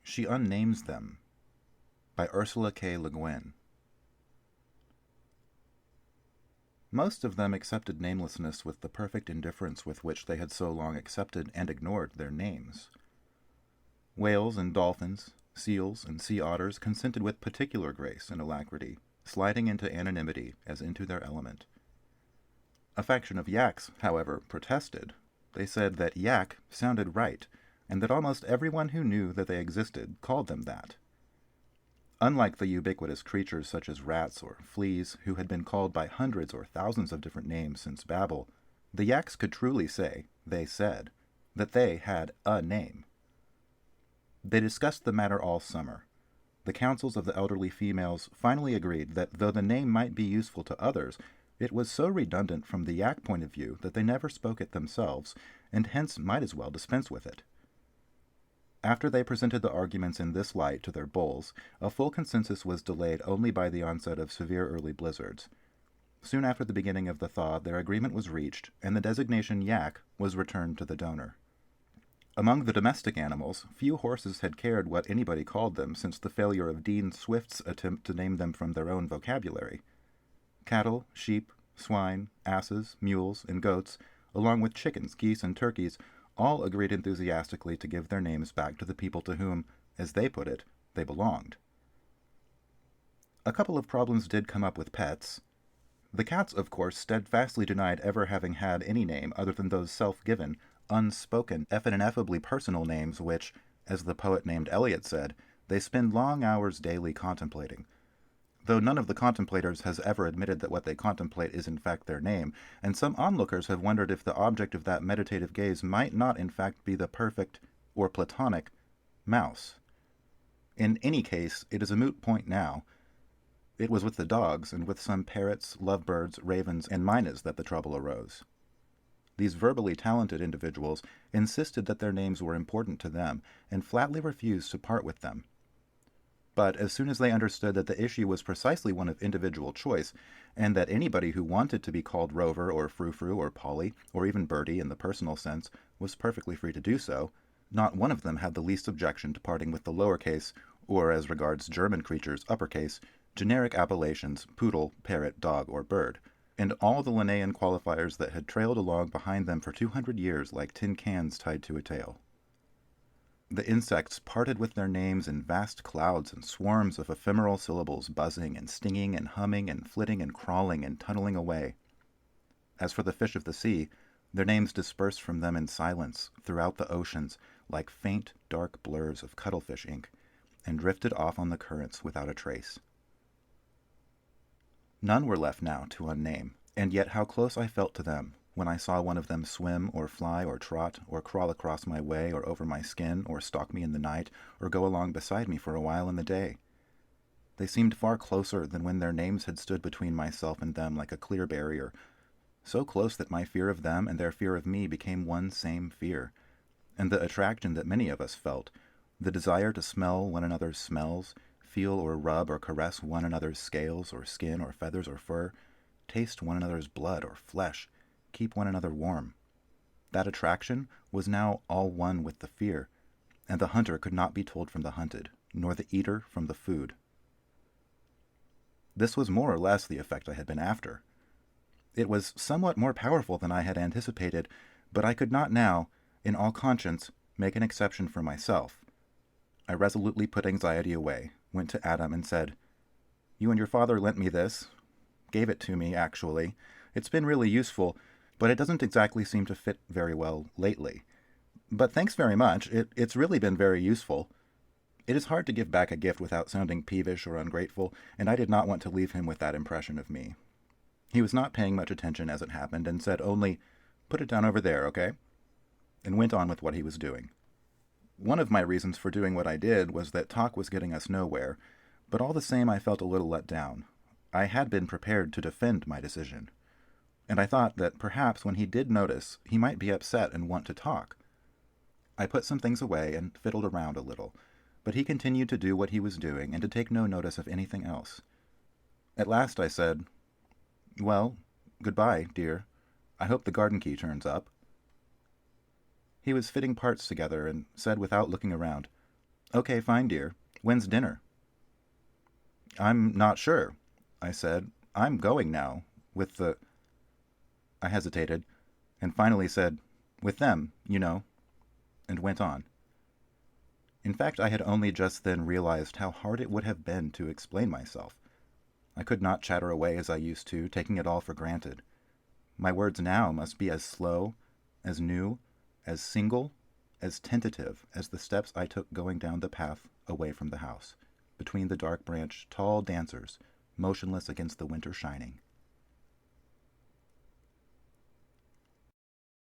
She Unnames Them by Ursula LeGuin. Most of them accepted namelessness with the perfect indifference with which they had so long accepted and ignored their names. Whales and dolphins, seals and sea otters consented with particular grace and alacrity, sliding into anonymity as into their element. A faction of yaks, however, protested. They said that yak sounded right, and that almost everyone who knew that they existed called them that. Unlike the ubiquitous creatures such as rats or fleas, who had been called by hundreds or thousands of different names since Babel, the yaks could truly say, they said, that they had a name. They discussed the matter all summer. The councils of the elderly females finally agreed that though the name might be useful to others, it was so redundant from the yak point of view that they never spoke it themselves, and hence might as well dispense with it. After they presented the arguments in this light to their bulls, a full consensus was delayed only by the onset of severe early blizzards. Soon after the beginning of the thaw, their agreement was reached, and the designation yak was returned to the donor. Among the domestic animals, few horses had cared what anybody called them since the failure of Dean Swift's attempt to name them from their own vocabulary. Cattle, sheep, swine, asses, mules, and goats, along with chickens, geese, and turkeys, all agreed enthusiastically to give their names back to the people to whom, as they put it, they belonged. A couple of problems did come up with pets. The cats, of course, steadfastly denied ever having had any name other than those self-given, unspoken, ineffably personal names which, as the poet named Eliot said, they spend long hours daily contemplating. Though none of the contemplators has ever admitted that what they contemplate is in fact their name, and some onlookers have wondered if the object of that meditative gaze might not in fact be the perfect, or platonic, mouse. In any case, it is a moot point now. It was with the dogs, and with some parrots, lovebirds, ravens, and mynas that the trouble arose. These verbally talented individuals insisted that their names were important to them, and flatly refused to part with them. But as soon as they understood that the issue was precisely one of individual choice, and that anybody who wanted to be called Rover or Frou-Frou or Polly, or even Bertie in the personal sense, was perfectly free to do so, not one of them had the least objection to parting with the lowercase, or as regards German creatures, uppercase, generic appellations, poodle, parrot, dog, or bird, and all the Linnaean qualifiers that had trailed along behind them for 200 years like tin cans tied to a tail. The insects parted with their names in vast clouds and swarms of ephemeral syllables buzzing and stinging and humming and flitting and crawling and tunneling away. As for the fish of the sea, their names dispersed from them in silence throughout the oceans like faint, dark blurs of cuttlefish ink, and drifted off on the currents without a trace. None were left now to unname, and yet how close I felt to them when I saw one of them swim or fly or trot or crawl across my way or over my skin or stalk me in the night or go along beside me for a while in the day. They seemed far closer than when their names had stood between myself and them like a clear barrier, so close that my fear of them and their fear of me became one same fear, and the attraction that many of us felt, the desire to smell one another's smells, feel or rub or caress one another's scales or skin or feathers or fur, taste one another's blood or flesh, keep one another warm. That attraction was now all one with the fear, and the hunter could not be told from the hunted, nor the eater from the food. This was more or less the effect I had been after. It was somewhat more powerful than I had anticipated, but I could not now, in all conscience, make an exception for myself. I resolutely put anxiety away, went to Adam and said, "You and your father lent me this. Gave it to me, actually. It's been really useful, but it doesn't exactly seem to fit very well lately. But thanks very much. It's really been very useful." It is hard to give back a gift without sounding peevish or ungrateful, and I did not want to leave him with that impression of me. He was not paying much attention as it happened, and said only, "Put it down over there, okay?" and went on with what he was doing. One of my reasons for doing what I did was that talk was getting us nowhere, but all the same I felt a little let down. I had been prepared to defend my decision, and I thought that perhaps when he did notice, he might be upset and want to talk. I put some things away and fiddled around a little, but he continued to do what he was doing and to take no notice of anything else. At last I said, "Well, goodbye, dear. I hope the garden key turns up." He was fitting parts together and said without looking around, Okay, fine, dear. When's dinner? I'm not sure, I said. I'm going now. With the... I hesitated, and finally said, with them, you know, and went on. In fact, I had only just then realized how hard it would have been to explain myself. I could not chatter away as I used to, taking it all for granted. My words now must be as slow, as new, as single, as tentative as the steps I took going down the path away from the house, between the dark branch, tall dancers, motionless against the winter shining.